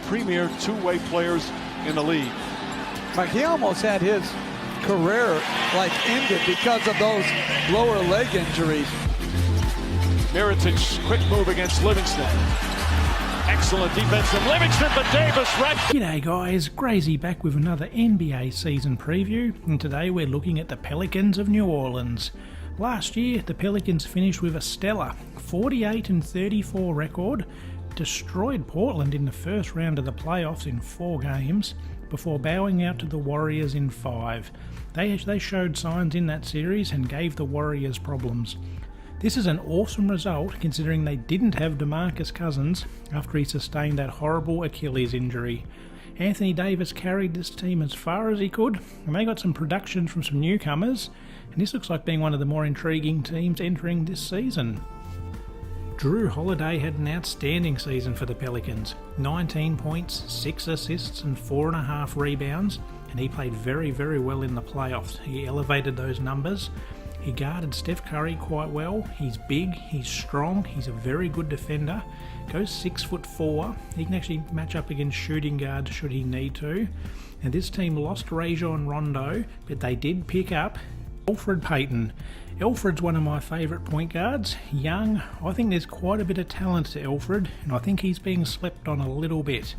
premier two-way players in the league. Like he almost had his career ended because of those lower leg injuries. Mirotic, quick move against Livingston. Excellent defense from Livingston, but Davis right. G'day guys, Grazy back with another NBA season preview, and today we're looking at the Pelicans of New Orleans. Last year, the Pelicans finished with a stellar 48-34 record, destroyed Portland in the first round of the playoffs in 4 games, before bowing out to the Warriors in 5. They showed signs in that series and gave the Warriors problems. This is an awesome result considering they didn't have DeMarcus Cousins after he sustained that horrible Achilles injury. Anthony Davis carried this team as far as he could, and they got some production from some newcomers, and this looks like being one of the more intriguing teams entering this season. Jrue Holiday had an outstanding season for the Pelicans. 19 points, 6 assists and 4.5 rebounds, and he played very, very well in the playoffs. He elevated those numbers. He guarded Steph Curry quite well. He's big, he's strong, he's a very good defender. Goes 6'4". He can actually match up against shooting guards should he need to. And this team lost Rajon Rondo, but they did pick up Elfrid Payton. Elfrid's one of my favourite point guards. Young, I think there's quite a bit of talent to Elfrid, and I think he's being slept on a little bit.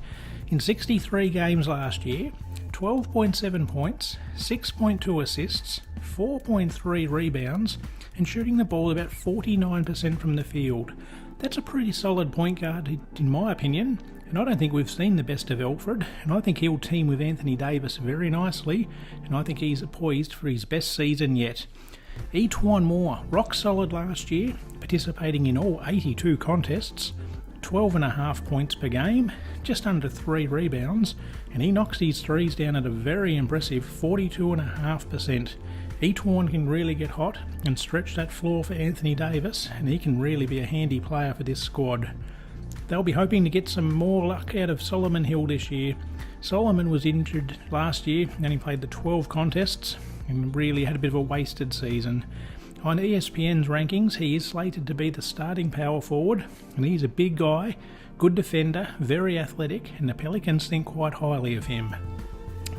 In 63 games last year, 12.7 points, 6.2 assists, 4.3 rebounds, and shooting the ball about 49% from the field. That's a pretty solid point guard in my opinion, and I don't think we've seen the best of Elfrid, and I think he'll team with Anthony Davis very nicely, and I think he's poised for his best season yet. E'Twaun Moore, rock solid last year, participating in all 82 contests, 12.5 points per game, just under 3 rebounds, and he knocks his threes down at a very impressive 42.5%. E'Twaun can really get hot and stretch that floor for Anthony Davis, and he can really be a handy player for this squad. They'll be hoping to get some more luck out of Solomon Hill this year. Solomon was injured last year and he played the 12 contests and really had a bit of a wasted season. On ESPN's rankings, he is slated to be the starting power forward, and he's a big guy, good defender, very athletic, and the Pelicans think quite highly of him.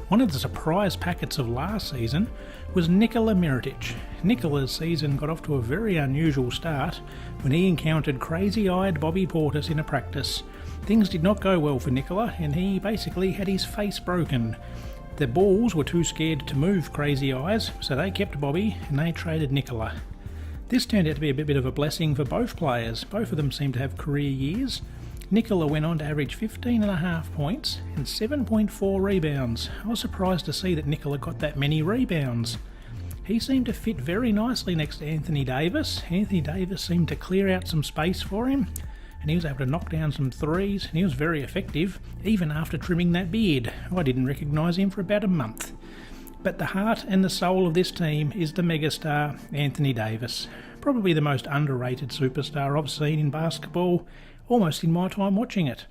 One of the surprise packets of last season was Nikola Mirotic. Nikola's season got off to a very unusual start when he encountered crazy-eyed Bobby Portis in a practice. Things did not go well for Nikola, and he basically had his face broken. The Bulls were too scared to move Crazy Eyes, so they kept Bobby and they traded Nikola. This turned out to be a bit of a blessing for both players. Both of them seemed to have career years. Nikola went on to average 15.5 points and 7.4 rebounds. I was surprised to see that Nikola got that many rebounds. He seemed to fit very nicely next to Anthony Davis. Anthony Davis seemed to clear out some space for him, and he was able to knock down some threes, and he was very effective, even after trimming that beard. I didn't recognise him for about a month. But the heart and the soul of this team is the megastar, Anthony Davis. Probably the most underrated superstar I've seen in basketball, almost in my time watching it.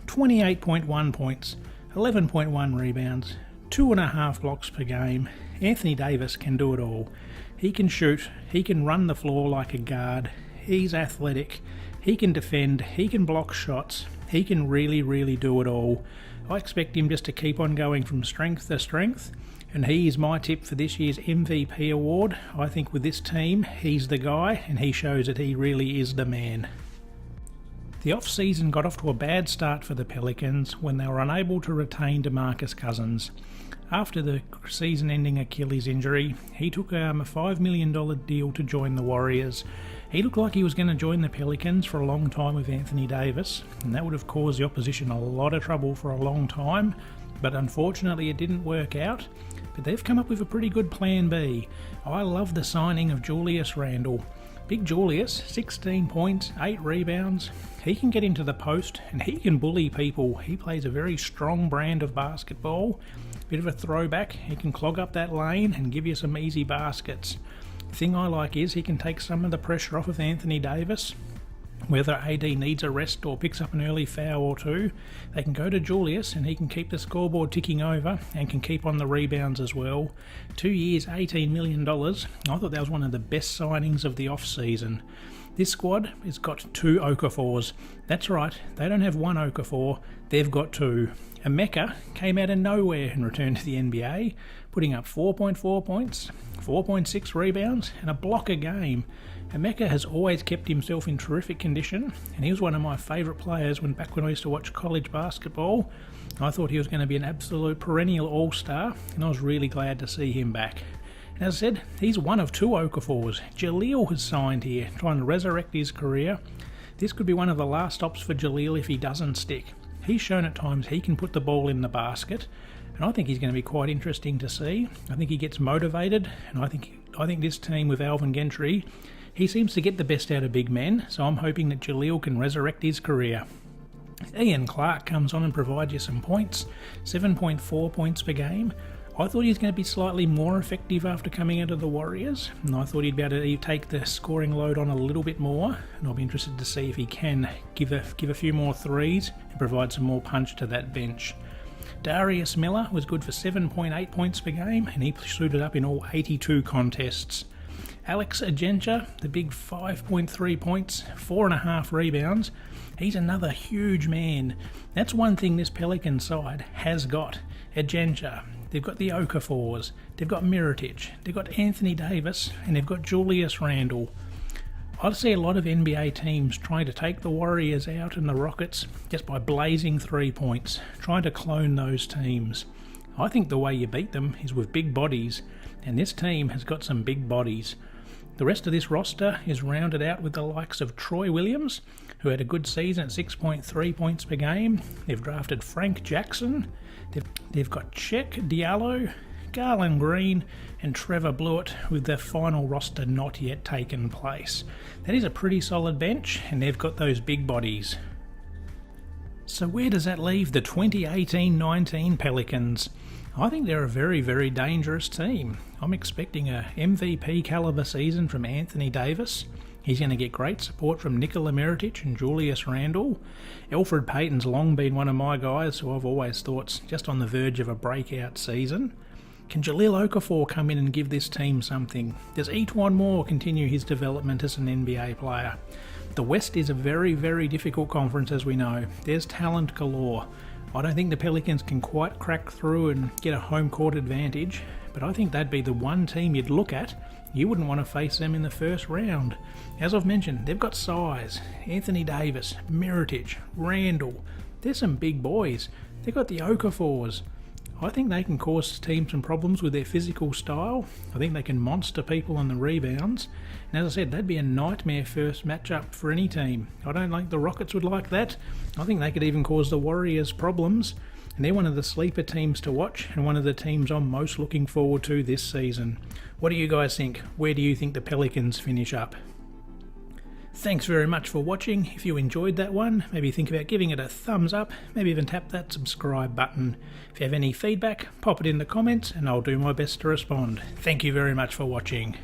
28.1 points, 11.1 rebounds, 2.5 blocks per game. Anthony Davis can do it all. He can shoot, he can run the floor like a guard, he's athletic, he can defend, he can block shots, he can really, really do it all. I expect him just to keep on going from strength to strength, and he is my tip for this year's MVP award. I think with this team, he's the guy, and he shows that he really is the man. The off-season got off to a bad start for the Pelicans when they were unable to retain DeMarcus Cousins. After the season-ending Achilles injury, he took a $5 million deal to join the Warriors. He looked like he was going to join the Pelicans for a long time with Anthony Davis, and that would have caused the opposition a lot of trouble for a long time, but unfortunately it didn't work out. But they've come up with a pretty good plan B. I love the signing of Julius Randle. Big Julius, 16 points, 8 rebounds. He can get into the post and he can bully people. He plays a very strong brand of basketball. Bit of a throwback. He can clog up that lane and give you some easy baskets. The thing I like is he can take some of the pressure off of Anthony Davis. Whether AD needs a rest or picks up an early foul or two, they can go to Julius and he can keep the scoreboard ticking over and can keep on the rebounds as well. 2 years, $18 million. I thought that was one of the best signings of the off-season. This squad has got 2 Okafors. That's right, they don't have 1 Okafor, they've got 2. Emeka came out of nowhere and returned to the NBA, putting up 4.4 points, 4.6 rebounds, and a block a game. Emeka has always kept himself in terrific condition, and he was one of my favourite players back when I used to watch college basketball. I thought he was going to be an absolute perennial all-star, and I was really glad to see him back. And as I said, he's one of 2 Okafors. Jaleel has signed here, trying to resurrect his career. This could be one of the last stops for Jaleel if he doesn't stick. He's shown at times he can put the ball in the basket, and I think he's going to be quite interesting to see. I think he gets motivated, and I think this team with Alvin Gentry, he seems to get the best out of big men, so I'm hoping that Jaleel can resurrect his career. Ian Clark comes on and provides you some points, 7.4 points per game. I thought he was going to be slightly more effective after coming out of the Warriors, and I thought he'd be able to take the scoring load on a little bit more, and I'll be interested to see if he can give a few more threes and provide some more punch to that bench. Darius Miller was good for 7.8 points per game, and he suited up in all 82 contests. Alex Agencha, the big 5.3 points, 4.5 rebounds. He's another huge man. That's one thing this Pelican side has got. Agencha. They've got the Okafors. They've got Mirotic. They've got Anthony Davis. And they've got Julius Randle. I see a lot of NBA teams trying to take the Warriors out and the Rockets just by blazing 3 points, trying to clone those teams. I think the way you beat them is with big bodies, and this team has got some big bodies. The rest of this roster is rounded out with the likes of Troy Williams, who had a good season at 6.3 points per game. They've drafted Frank Jackson. They've got Czech Diallo, Garland Green, and Trevor Blewett, with their final roster not yet taken place. That is a pretty solid bench, and they've got those big bodies. So where does that leave the 2018-19 Pelicans? I think they're a very, very dangerous team. I'm expecting a MVP caliber season from Anthony Davis. He's going to get great support from Nikola Mirotic and Julius Randle. Elfrid Payton's long been one of my guys who I've always thought's just on the verge of a breakout season. Can Jahlil Okafor come in and give this team something? Does Etuan Moore continue his development as an NBA player? The West is a very, very difficult conference, as we know. There's talent galore. I don't think the Pelicans can quite crack through and get a home court advantage, but I think that'd be the one team you'd look at. You wouldn't want to face them in the first round. As I've mentioned, they've got size. Anthony Davis, Mirotic, Randle. They're some big boys. They've got the Okafors. I think they can cause teams some problems with their physical style. I think they can monster people on the rebounds. And as I said, that'd be a nightmare first matchup for any team. I don't think the Rockets would like that. I think they could even cause the Warriors problems. And they're one of the sleeper teams to watch, and one of the teams I'm most looking forward to this season. What do you guys think? Where do you think the Pelicans finish up? Thanks very much for watching. If you enjoyed that one, maybe think about giving it a thumbs up, maybe even tap that subscribe button. If you have any feedback, pop it in the comments and I'll do my best to respond. Thank you very much for watching.